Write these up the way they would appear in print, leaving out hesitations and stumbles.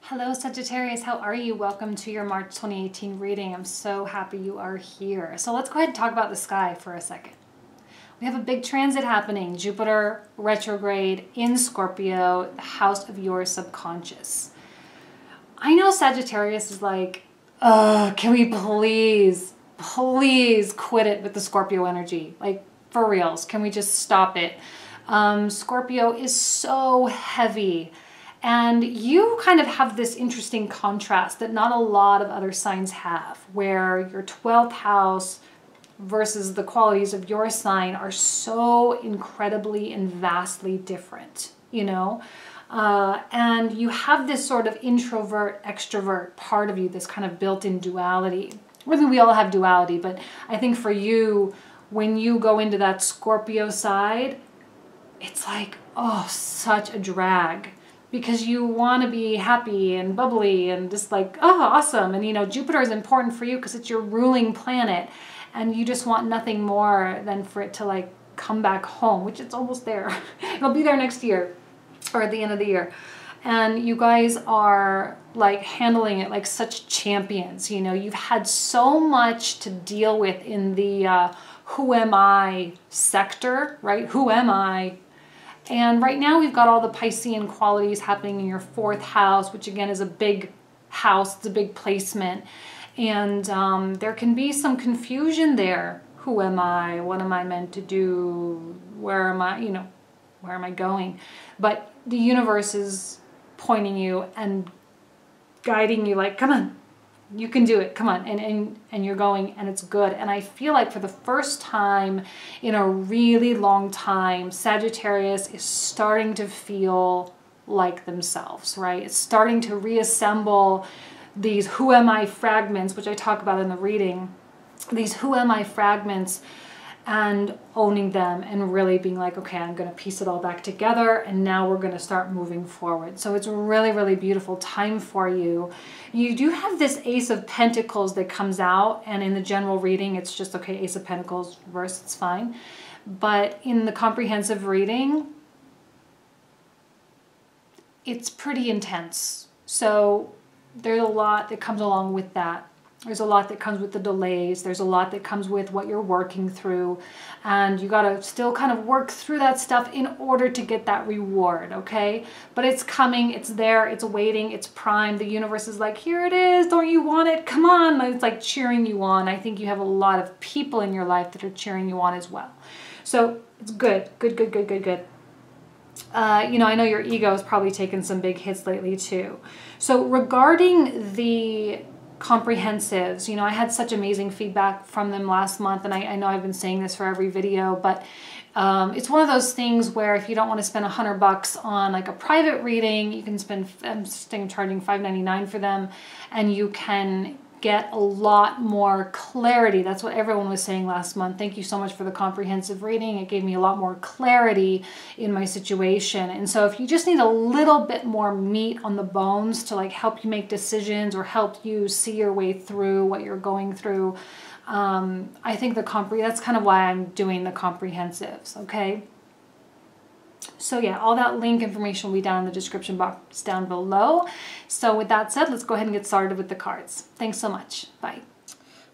Hello Sagittarius, how are you? Welcome to your March 2018 reading. I'm so happy you are here. So let's go ahead and talk about the sky for a second. We have a big transit happening, Jupiter retrograde in Scorpio, the house of your subconscious. I know Sagittarius is like, can we please quit it with the Scorpio energy? Like, for reals, can we just stop it? Scorpio is so heavy. And you kind of have this interesting contrast that not a lot of other signs have, where your 12th house versus the qualities of your sign are so incredibly and vastly different, you know? And you have this sort of introvert, extrovert part of you, this kind of built-in duality. Really, we all have duality, but I think for you, when you go into that Scorpio side, it's like, oh, such a drag. Because you want to be happy and bubbly and just like, oh, awesome. And, you know, Jupiter is important for you because it's your ruling planet. And you just want nothing more than for it to, like, come back home, which it's almost there. It'll be there next year or at the end of the year. And you guys are, like, handling it like such champions. You know, you've had so much to deal with in the who am I sector, right? Who am I? And right now we've got all the Piscean qualities happening in your 4th house, which again is a big house, it's a big placement. And there can be some confusion there. Who am I? What am I meant to do? Where am I, you know, where am I going? But the universe is pointing you and guiding you like, come on, you can do it, come on, and you're going, and it's good. And I feel like for the first time in a really long time, Sagittarius is starting to feel like themselves, right? It's starting to reassemble these who am I fragments, which I talk about in the reading, these who am I fragments, and owning them and really being like, okay, I'm going to piece it all back together and now we're going to start moving forward. So it's a really, really beautiful time for you. You do have this Ace of Pentacles that comes out, and in the general reading, it's just, okay, Ace of Pentacles reverse, it's fine. But in the comprehensive reading, it's pretty intense. So there's a lot that comes along with that. There's a lot that comes with the delays. There's a lot that comes with what you're working through. And you got to still kind of work through that stuff in order to get that reward, okay? But it's coming. It's there. It's waiting. It's primed. The universe is like, here it is. Don't you want it? Come on. It's like cheering you on. I think you have a lot of people in your life that are cheering you on as well. So it's good. Good, good, good, good, good. You know, I know your ego has probably taken some big hits lately too. So regarding the comprehensives, you know, I had such amazing feedback from them last month, and I know I've been saying this for every video, but it's one of those things where if you don't want to spend $100 on like a private reading, you can spend, I'm charging $5.99 for them, and you can get a lot more clarity. That's what everyone was saying last month. Thank you so much for the comprehensive reading. It gave me a lot more clarity in my situation. And so if you just need a little bit more meat on the bones to like help you make decisions or help you see your way through what you're going through, I think that's kind of why I'm doing the comprehensives, okay? So yeah, all that link information will be down in the description box down below. So with that said, let's go ahead and get started with the cards. Thanks so much. Bye.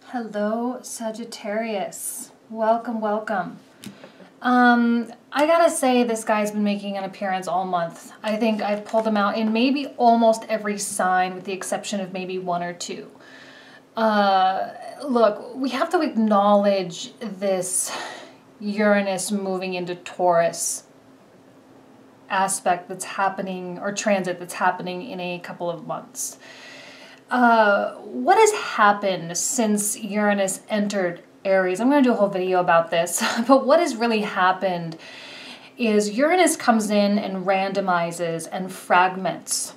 Hello, Sagittarius. Welcome, welcome. I gotta say this guy's been making an appearance all month. I think I've pulled him out in maybe almost every sign with the exception of maybe 1 or 2. Look, we have to acknowledge this Uranus moving into Taurus aspect that's happening, or transit that's happening in a couple of months. What has happened since Uranus entered Aries? I'm going to do a whole video about this, but what has really happened is Uranus comes in and randomizes and fragments.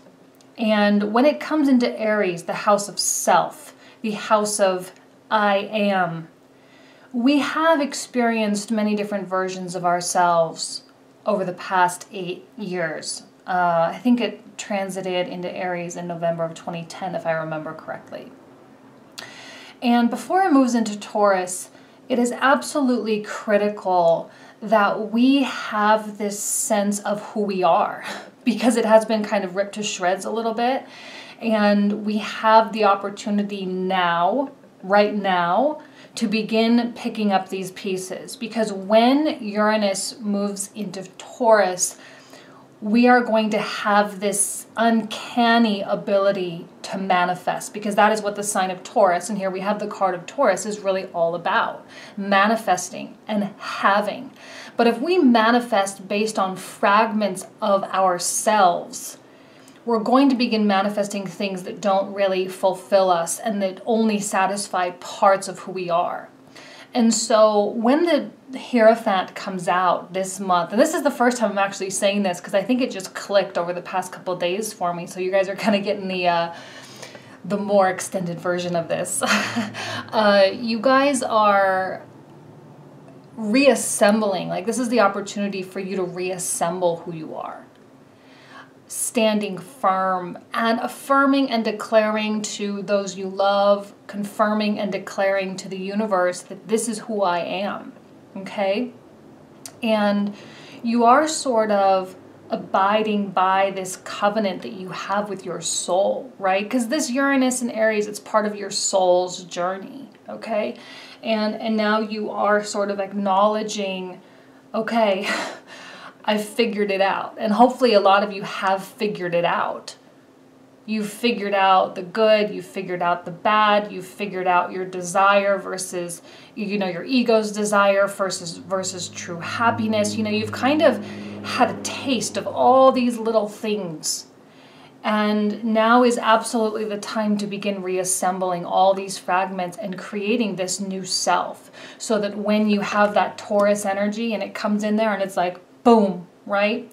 And when it comes into Aries, the house of self, the house of I am, we have experienced many different versions of ourselves over the past 8 years. I think it transited into Aries in November of 2010, if I remember correctly. And before it moves into Taurus, it is absolutely critical that we have this sense of who we are. because it has been kind of ripped to shreds a little bit. And we have the opportunity now, right now, to begin picking up these pieces. Because when Uranus moves into Taurus, we are going to have this uncanny ability to manifest, because that is what the sign of Taurus, and here we have the card of Taurus, is really all about. Manifesting and having. But if we manifest based on fragments of ourselves, we're going to begin manifesting things that don't really fulfill us and that only satisfy parts of who we are. And so when the Hierophant comes out this month, and this is the first time I'm actually saying this because I think it just clicked over the past couple of days for me, so you guys are kind of getting the more extended version of this. You guys are reassembling, like this is the opportunity for you to reassemble who you are. Standing firm and affirming and declaring to those you love, confirming and declaring to the universe that this is who I am, okay? And you are sort of abiding by this covenant that you have with your soul, right? Because this Uranus in Aries, it's part of your soul's journey, okay? And now you are sort of acknowledging, okay, I've figured it out. And hopefully a lot of you have figured it out. You've figured out the good, you've figured out the bad, you've figured out your desire versus, you know, your ego's desire versus true happiness. You know, you've kind of had a taste of all these little things. And now is absolutely the time to begin reassembling all these fragments and creating this new self. So that when you have that Taurus energy and it comes in there and it's like, boom, right?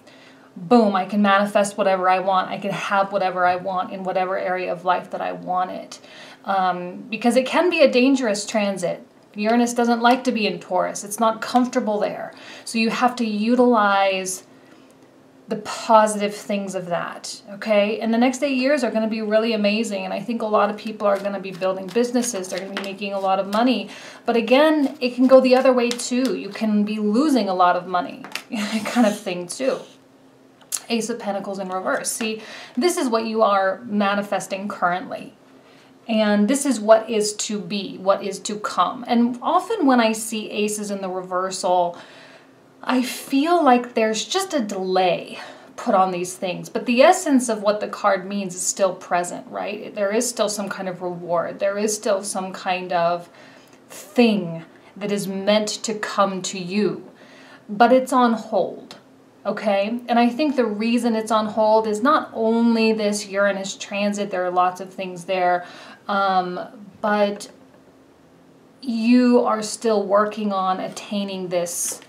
Boom, I can manifest whatever I want. I can have whatever I want in whatever area of life that I want it. Because it can be a dangerous transit. Uranus doesn't like to be in Taurus. It's not comfortable there. So you have to utilize the positive things of that, okay? And the next 8 years are going to be really amazing. And I think a lot of people are going to be building businesses. They're going to be making a lot of money. But again, it can go the other way too. You can be losing a lot of money kind of thing too. Ace of Pentacles in reverse. See, this is what you are manifesting currently. And this is what is to be, what is to come. And often when I see aces in the reversal, I feel like there's just a delay put on these things. But the essence of what the card means is still present, right? There is still some kind of reward. There is still some kind of thing that is meant to come to you. But it's on hold. Okay, and I think the reason it's on hold is not only this Uranus transit, there are lots of things there, but you are still working on attaining this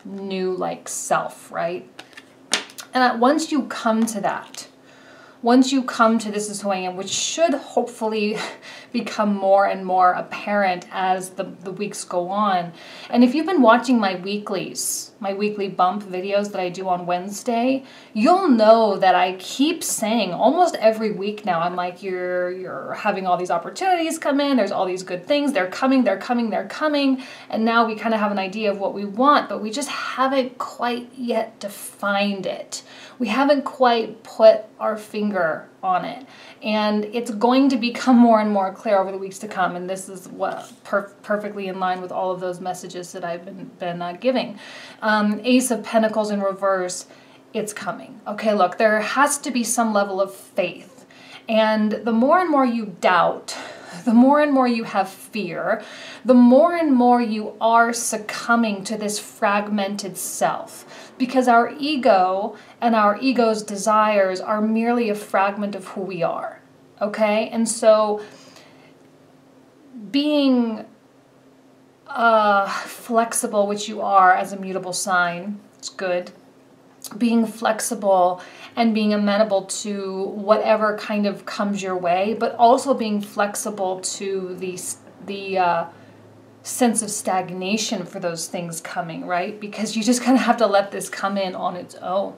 new like self, right? And once you come to that, once you come to this is who I am, which should hopefully become more and more apparent as the weeks go on. And if you've been watching my weeklies, my weekly bump videos that I do on Wednesday, you'll know that I keep saying almost every week now, I'm like, you're having all these opportunities come in, there's all these good things, they're coming, they're coming, they're coming. And now we kind of have an idea of what we want, but we just haven't quite yet defined it. We haven't quite put our finger on it. And it's going to become more and more clear over the weeks to come. And this is what perfectly in line with all of those messages that I've been giving. Ace of Pentacles in reverse, it's coming. Okay, look, there has to be some level of faith. And the more and more you doubt, the more and more you have fear, the more and more you are succumbing to this fragmented self. Because our ego and our ego's desires are merely a fragment of who we are, okay? And so being flexible, which you are as a mutable sign, it's good. Being flexible and being amenable to whatever kind of comes your way, but also being flexible to the sense of stagnation for those things coming, right? Because you just kind of have to let this come in on its own.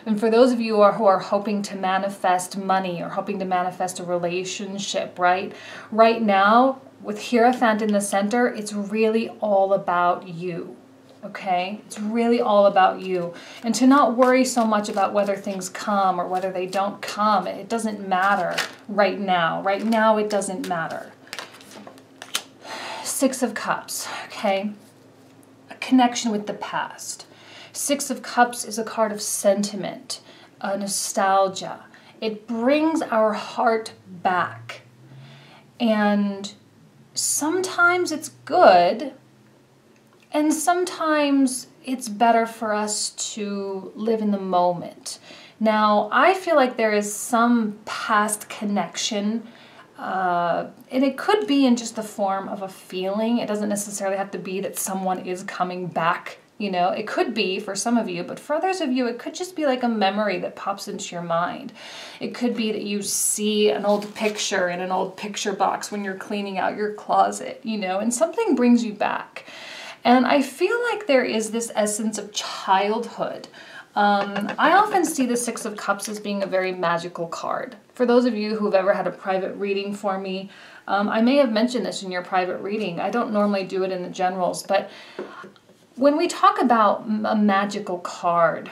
And for those of you who are hoping to manifest money or hoping to manifest a relationship, right? Right now, with Hierophant in the center, it's really all about you. okay? It's really all about you. And to not worry so much about whether things come or whether they don't come. It doesn't matter right now. Right now, it doesn't matter. Six of Cups, okay? A connection with the past. Six of Cups is a card of sentiment, nostalgia. It brings our heart back. And sometimes it's good, and sometimes it's better for us to live in the moment. Now, I feel like there is some past connection, and it could be in just the form of a feeling. It doesn't necessarily have to be that someone is coming back. You know, it could be for some of you, but for others of you, it could just be like a memory that pops into your mind. It could be that you see an old picture in an old picture box when you're cleaning out your closet, you know, and something brings you back. And I feel like there is this essence of childhood. I often see the Six of Cups as being a very magical card. For those of you who've ever had a private reading for me, I may have mentioned this in your private reading. I don't normally do it in the generals, but when we talk about a magical card,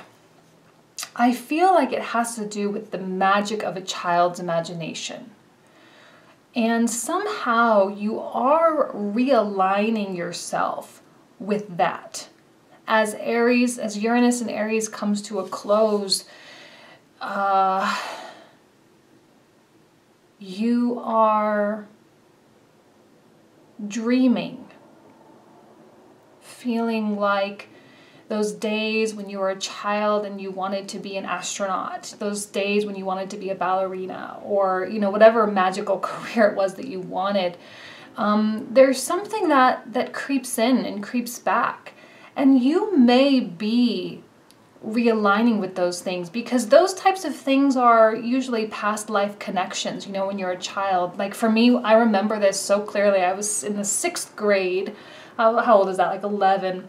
I feel like it has to do with the magic of a child's imagination. And somehow you are realigning yourself with that. As Aries, as Uranus and Aries comes to a close, you are dreaming. Feeling like those days when you were a child and you wanted to be an astronaut, those days when you wanted to be a ballerina, or, you know, whatever magical career it was that you wanted. There's something that creeps in and creeps back. And you may be realigning with those things, because those types of things are usually past life connections, you know, when you're a child. Like for me, I remember this so clearly. I was in the 6th grade. How old is that? Like 11.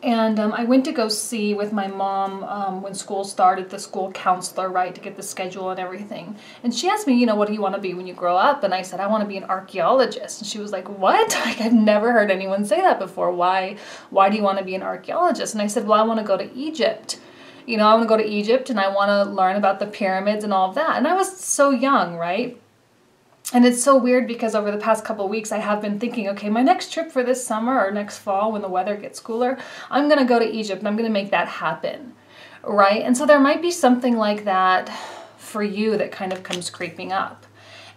And I went to go see with my mom when school started, the school counselor, right, to get the schedule and everything. And she asked me, you know, what do you want to be when you grow up? And I said, I want to be an archaeologist. And she was like, what? Like, I've never heard anyone say that before. Why do you want to be an archaeologist? And I said, well, I want to go to Egypt. You know, I want to go to Egypt and I want to learn about the pyramids and all of that. And I was so young, right? And it's so weird because over the past couple of weeks, I have been thinking, okay, my next trip for this summer or next fall when the weather gets cooler, I'm going to go to Egypt and I'm going to make that happen, right? And so there might be something like that for you that kind of comes creeping up.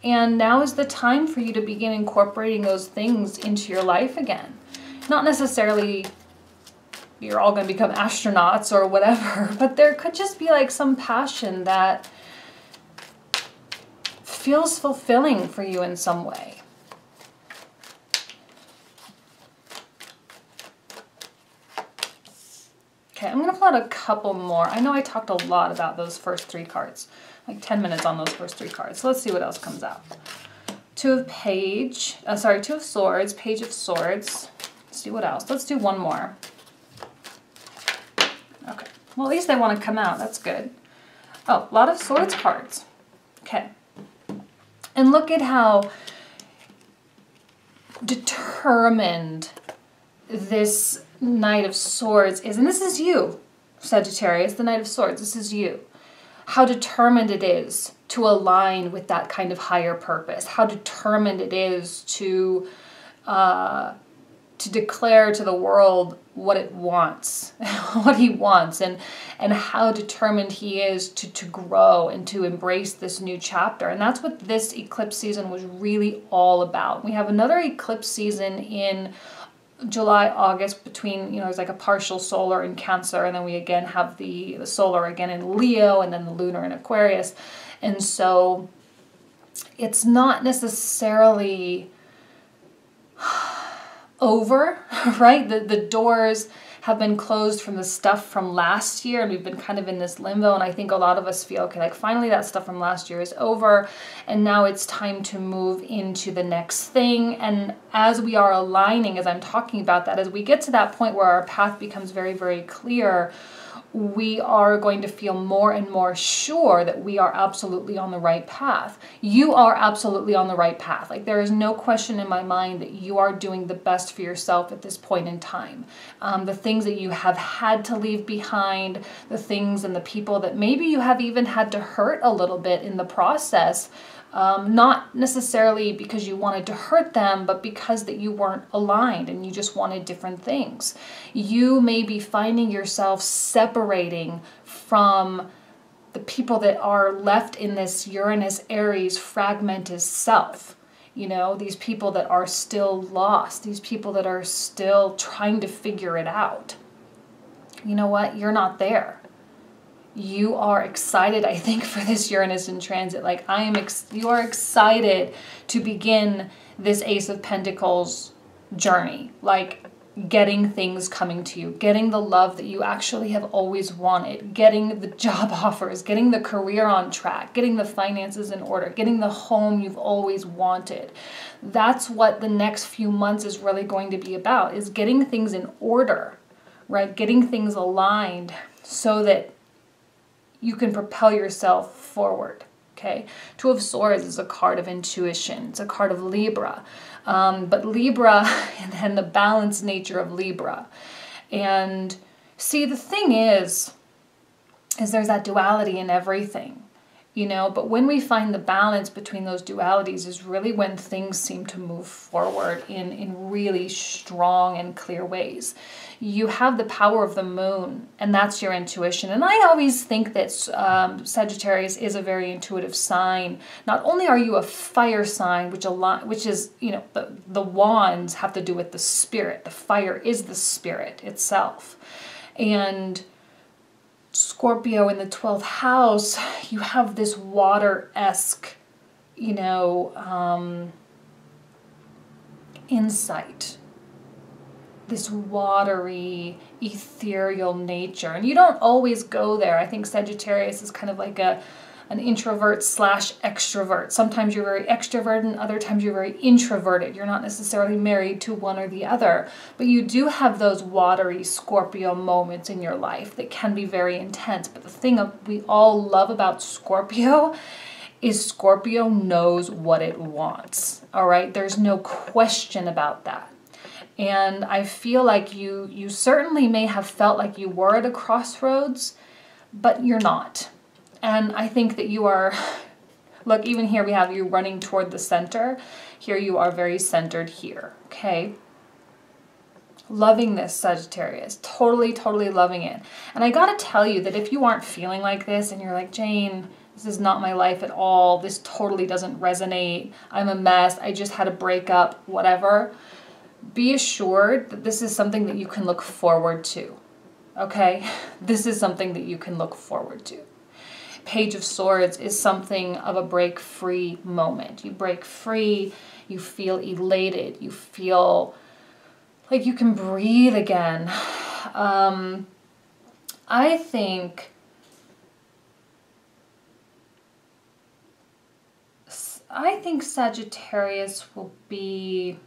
And now is the time for you to begin incorporating those things into your life again. Not necessarily you're all going to become astronauts or whatever, but there could just be like some passion that feels fulfilling for you in some way. Okay, I'm going to pull out a couple more. I know I talked a lot about those first 3 cards, like 10 minutes on those first 3 cards. So let's see what else comes out. Two of Swords, Page of Swords. Let's see what else. Let's do one more. Okay, well at least they want to come out. That's good. Oh, a lot of Swords cards. Okay. And look at how determined this Knight of Swords is. And this is you, Sagittarius, the Knight of Swords. This is you. How determined it is to align with that kind of higher purpose. How determined it is to declare to the world what it wants, what he wants, and how determined he is to grow and to embrace this new chapter. And that's what this eclipse season was really all about. We have another eclipse season in July, August, between, you know, there's like a partial solar in Cancer, and then we again have the solar again in Leo, and then the lunar in Aquarius. And so it's not necessarily over, right? The doors have been closed from the stuff from last year, and we've been kind of in this limbo, and I think a lot of us feel, okay, like finally that stuff from last year is over, and now it's time to move into the next thing. And as we are aligning, as I'm talking about that, as we get to that point where our path becomes very, very clear, we are going to feel more and more sure that we are absolutely on the right path. You are absolutely on the right path. Like, there is no question in my mind that you are doing the best for yourself at this point in time. The things that you have had to leave behind, the things and the people that maybe you have even had to hurt a little bit in the process, not necessarily because you wanted to hurt them, but because that you weren't aligned and you just wanted different things. You may be finding yourself separating from the people that are left in this Uranus Aries fragmented self. You know, these people that are still lost, these people that are still trying to figure it out. You know what? You're not there. You are excited, I think, for this Uranus in transit. Like, you are excited to begin this Ace of Pentacles journey. Like, getting things coming to you, getting the love that you actually have always wanted, getting the job offers, getting the career on track, getting the finances in order, getting the home you've always wanted. That's what the next few months is really going to be about, is getting things in order, right? Getting things aligned so that you can propel yourself forward, okay? Two of Swords is a card of intuition. It's a card of Libra. But Libra, and then the balanced nature of Libra. And see, the thing is there's that duality in everything, you know? But when we find the balance between those dualities is really when things seem to move forward in really strong and clear ways. You have the power of the moon, and that's your intuition. And I always think that Sagittarius is a very intuitive sign. Not only are you a fire sign, which is, you know, the wands have to do with the spirit. The fire is the spirit itself. And Scorpio in the 12th house, you have this water-esque, you know, insight. This watery, ethereal nature. And you don't always go there. I think Sagittarius is kind of like an introvert slash extrovert. Sometimes you're very extroverted and other times you're very introverted. You're not necessarily married to one or the other. But you do have those watery Scorpio moments in your life that can be very intense. But the thing we all love about Scorpio is Scorpio knows what it wants. All right? There's no question about that. And I feel like you certainly may have felt like you were at a crossroads, but you're not. And I think that you are, look, even here we have you running toward the center. Here you are very centered here, okay? Loving this, Sagittarius. Totally, totally loving it. And I gotta tell you that if you aren't feeling like this and you're like, Jane, this is not my life at all. This totally doesn't resonate. I'm a mess. I just had a breakup, whatever. Be assured that this is something that you can look forward to, okay? This is something that you can look forward to. Page of Swords is something of a break-free moment. You break free, you feel elated, you feel like you can breathe again. I think Sagittarius will be...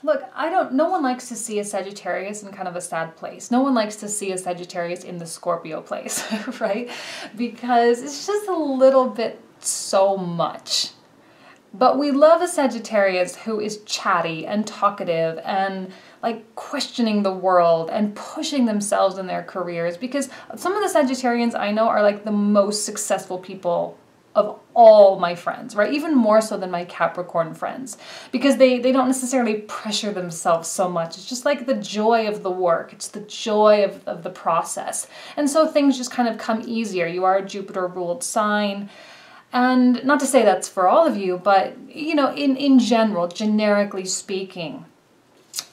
Look, no one likes to see a Sagittarius in kind of a sad place. No one likes to see a Sagittarius in the Scorpio place, right? Because it's just a little bit so much. But we love a Sagittarius who is chatty and talkative and like questioning the world and pushing themselves in their careers, because some of the Sagittarians I know are like the most successful people of all my friends, right? Even more so than my Capricorn friends, because they don't necessarily pressure themselves so much. It's just like the joy of the work. It's the joy of the process. And so things just kind of come easier. You are a Jupiter-ruled sign. And not to say that's for all of you, but, you know, in general, generically speaking,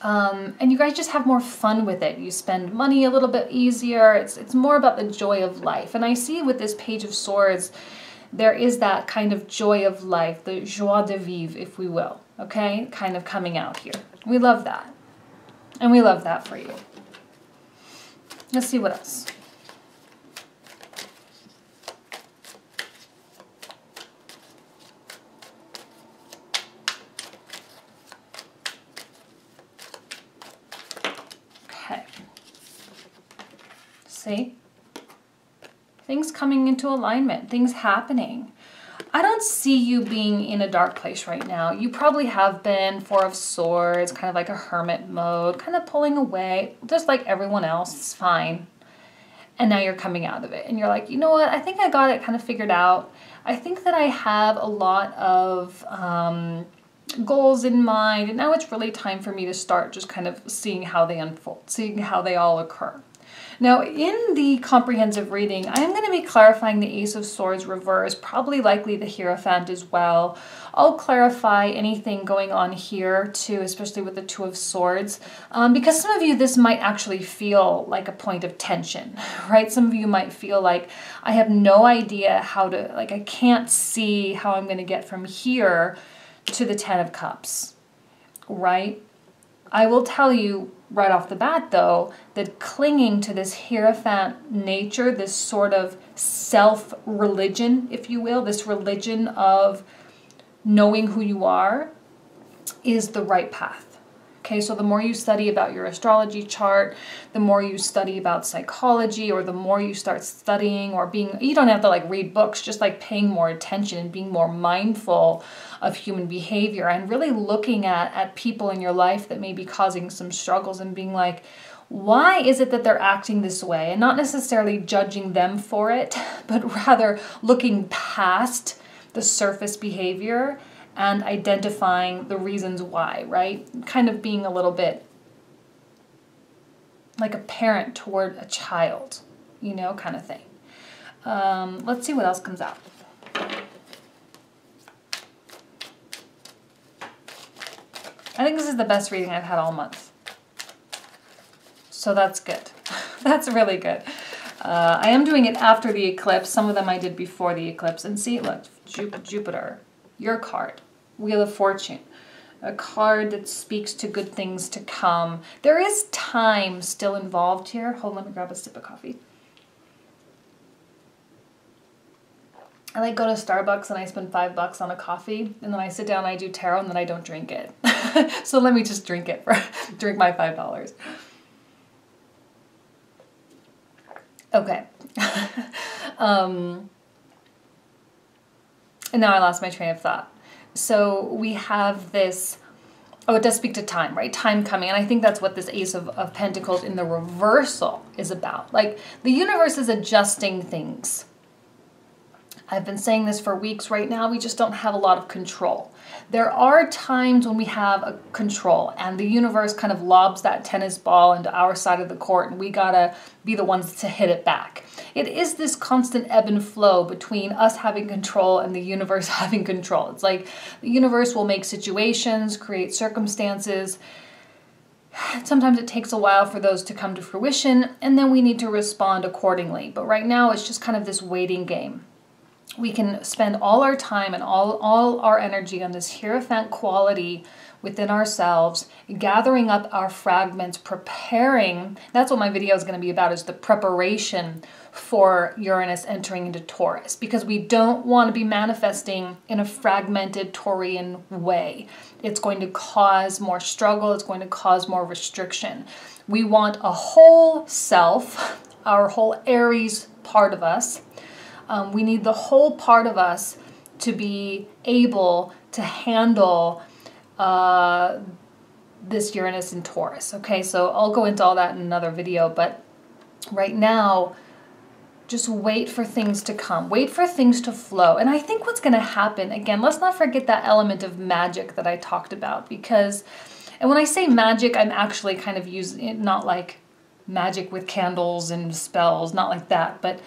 and you guys just have more fun with it. You spend money a little bit easier. It's more about the joy of life. And I see with this Page of Swords, there is that kind of joy of life, the joie de vivre, if we will, okay? Kind of coming out here. We love that. And we love that for you. Let's see what else. See? Things coming into alignment, things happening. I don't see you being in a dark place right now. You probably have been, Four of Swords, kind of like a hermit mode, kind of pulling away, just like everyone else. It's fine. And now you're coming out of it. And you're like, you know what? I think I got it kind of figured out. I think that I have a lot of goals in mind. And now it's really time for me to start just kind of seeing how they unfold, seeing how they all occur. Now, in the comprehensive reading, I am going to be clarifying the Ace of Swords reverse, probably likely the Hierophant as well. I'll clarify anything going on here too, especially with the Two of Swords, because some of you, this might actually feel like a point of tension, right? Some of you might feel like, I have no idea how to, like, I can't see how I'm going to get from here to the Ten of Cups, right? I will tell you right off the bat, though, that clinging to this Hierophant nature, this sort of self-religion, if you will, this religion of knowing who you are, is the right path. Okay, so the more you study about your astrology chart, the more you study about psychology, or the more you start studying or being, you don't have to like read books, just like paying more attention and being more mindful of human behavior and really looking at people in your life that may be causing some struggles and being like, why is it that they're acting this way? And not necessarily judging them for it, but rather looking past the surface behavior and identifying the reasons why, right? Kind of being a little bit like a parent toward a child, you know, kind of thing. Let's see what else comes out. I think this is the best reading I've had all month. So that's good. That's really good. I am doing it after the eclipse. Some of them I did before the eclipse. And see, look, Jupiter, your card, Wheel of Fortune, a card that speaks to good things to come. There is time still involved here. Hold on, let me grab a sip of coffee. I like go to Starbucks and I spend $5 on a coffee, and then I sit down and I do tarot, and then I don't drink it. So let me just drink it, drink my $5. Okay. And now I lost my train of thought. So we have this, oh, it does speak to time, right? Time coming. And I think that's what this Ace of Pentacles in the reversal is about. Like, the universe is adjusting things. I've been saying this for weeks right now. We just don't have a lot of control. There are times when we have a control and the universe kind of lobs that tennis ball into our side of the court, and we gotta be the ones to hit it back. It is this constant ebb and flow between us having control and the universe having control. It's like the universe will make situations, create circumstances. Sometimes it takes a while for those to come to fruition, and then we need to respond accordingly. But right now it's just kind of this waiting game. We can spend all our time and all our energy on this Hierophant quality within ourselves, gathering up our fragments, preparing. That's what my video is going to be about, is the preparation for Uranus entering into Taurus, because we don't want to be manifesting in a fragmented Taurian way. It's going to cause more struggle. It's going to cause more restriction. We want a whole self, our whole Aries part of us. We need the whole part of us to be able to handle this Uranus in Taurus. Okay, so I'll go into all that in another video, but right now, just wait for things to come. Wait for things to flow. And I think what's going to happen, again, let's not forget that element of magic that I talked about, because, and when I say magic, I'm actually kind of using it, not like magic with candles and spells, not like that, but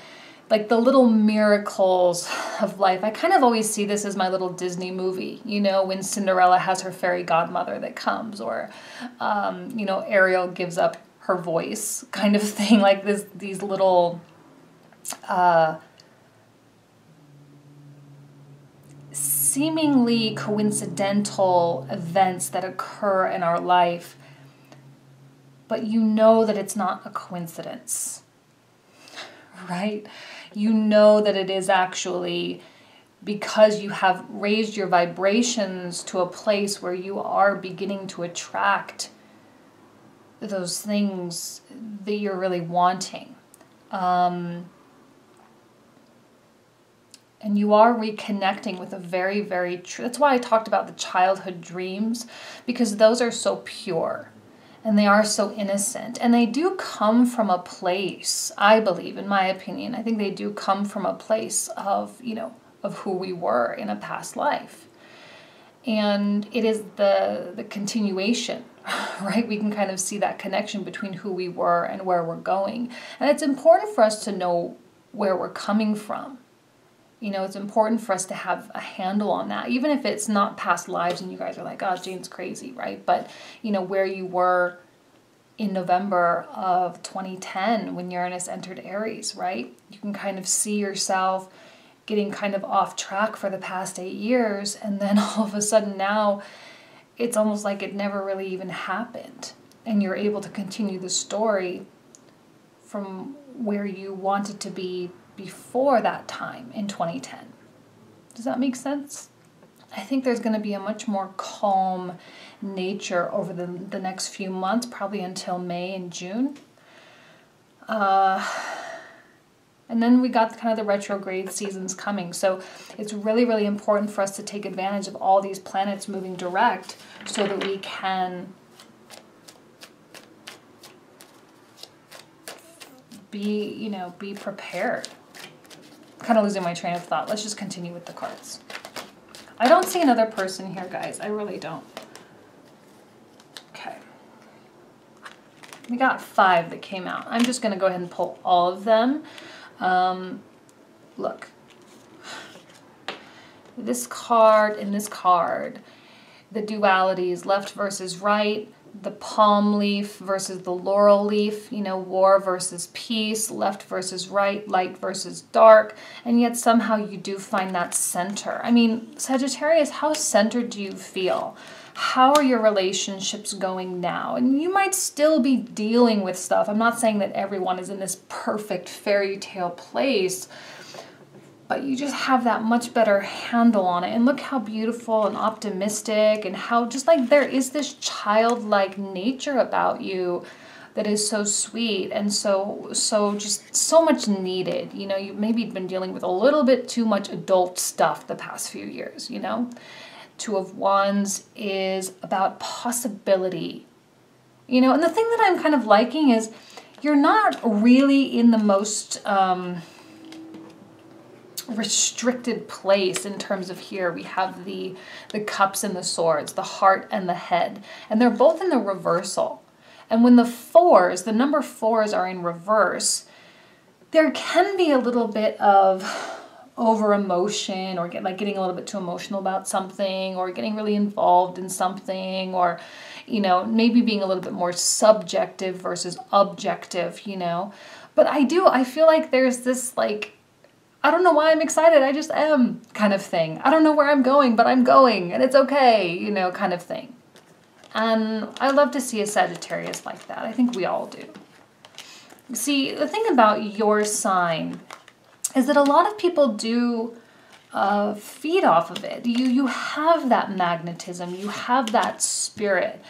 like the little miracles of life. I kind of always see this as my little Disney movie, you know, when Cinderella has her fairy godmother that comes, or, you know, Ariel gives up her voice kind of thing, like these little seemingly coincidental events that occur in our life, but you know that it's not a coincidence, right? You know that it is actually because you have raised your vibrations to a place where you are beginning to attract those things that you're really wanting. And you are reconnecting with a very, very true... That's why I talked about the childhood dreams, because those are so pure and they are so innocent. And they do come from a place, I believe, in my opinion, I think they do come from a place of, you know, of who we were in a past life. And it is the continuation, right? We can kind of see that connection between who we were and where we're going. And it's important for us to know where we're coming from. You know, it's important for us to have a handle on that, even if it's not past lives and you guys are like, oh, Jane's crazy, right? But, you know, where you were in November of 2010 when Uranus entered Aries, right? You can kind of see yourself getting kind of off track for the past 8 years. And then all of a sudden now it's almost like it never really even happened. And you're able to continue the story from where you wanted to be before that time in 2010. Does that make sense? I think there's going to be a much more calm nature over the next few months, probably until May and June. And then we got kind of the retrograde seasons coming. So it's really, really important for us to take advantage of all these planets moving direct so that we can be prepared. Kind of losing my train of thought. Let's just continue with the cards. I don't see another person here, guys. I really don't. Okay. We got 5 that came out. I'm just going to go ahead and pull all of them. Look. This card and this card. The dualities, left versus right. The palm leaf versus the laurel leaf, you know, war versus peace, left versus right, light versus dark, and yet somehow you do find that center. I mean, Sagittarius, how centered do you feel? How are your relationships going now? And you might still be dealing with stuff. I'm not saying that everyone is in this perfect fairy tale place, but you just have that much better handle on it. And look how beautiful and optimistic, and how just like there is this childlike nature about you that is so sweet and so just so much needed. You know, you've maybe been dealing with a little bit too much adult stuff the past few years, you know. 2 of Wands is about possibility. You know, and the thing that I'm kind of liking is you're not really in the most... restricted place in terms of here. We have the cups and the swords, the heart and the head, and they're both in the reversal. And when the 4s, the number 4s are in reverse, there can be a little bit of over emotion, or getting a little bit too emotional about something, or getting really involved in something, or, you know, maybe being a little bit more subjective versus objective, you know. But I feel like there's this like, I don't know why I'm excited, I just am kind of thing. I don't know where I'm going, but I'm going, and it's okay, you know, kind of thing. And I love to see a Sagittarius like that. I think we all do. See, the thing about your sign is that a lot of people do feed off of it. You have that magnetism, you have that spirit.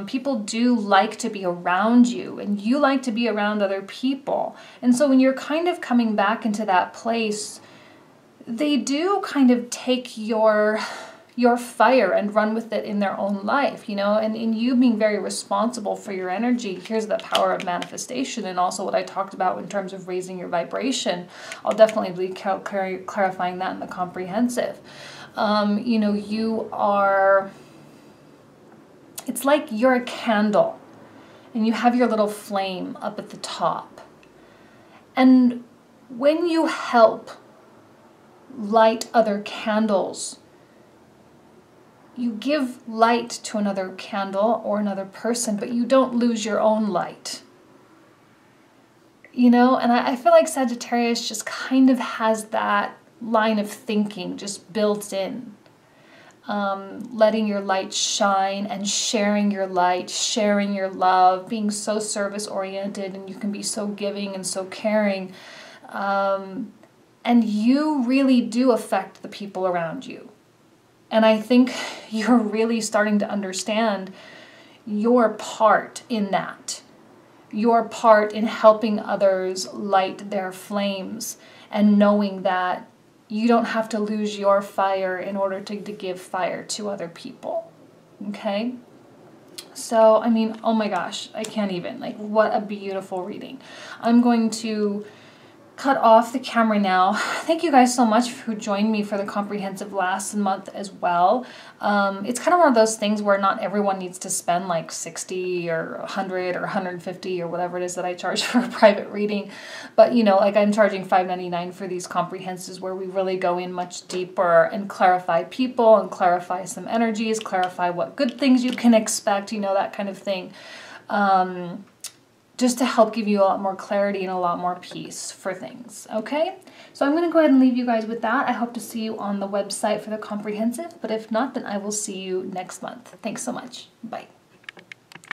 People do like to be around you, and you like to be around other people. And so when you're kind of coming back into that place, they do kind of take your fire and run with it in their own life, you know, and in you being very responsible for your energy. Here's the power of manifestation, and also what I talked about in terms of raising your vibration. I'll definitely be clarifying that in the comprehensive. You know, you are... It's like you're a candle and you have your little flame up at the top. And when you help light other candles, you give light to another candle or another person, but you don't lose your own light. You know, and I feel like Sagittarius just kind of has that line of thinking just built in. Letting your light shine and sharing your light, sharing your love, being so service-oriented, and you can be so giving and so caring. And you really do affect the people around you. And I think you're really starting to understand your part in that. your part in helping others light their flames, and knowing that you don't have to lose your fire in order to give fire to other people. Okay? So, I mean, oh my gosh, I can't even. Like, what a beautiful reading. I'm going to cut off the camera now. Thank you guys so much who joined me for the comprehensive last month as well. It's kind of one of those things where not everyone needs to spend like 60 or 100 or 150 or whatever it is that I charge for a private reading. But, you know, like I'm charging $5.99 for these comprehensives where we really go in much deeper and clarify people and clarify some energies, clarify what good things you can expect, you know, that kind of thing. Just to help give you a lot more clarity and a lot more peace for things, okay? So I'm going to go ahead and leave you guys with that. I hope to see you on the website for the comprehensive, but if not, then I will see you next month. Thanks so much. Bye.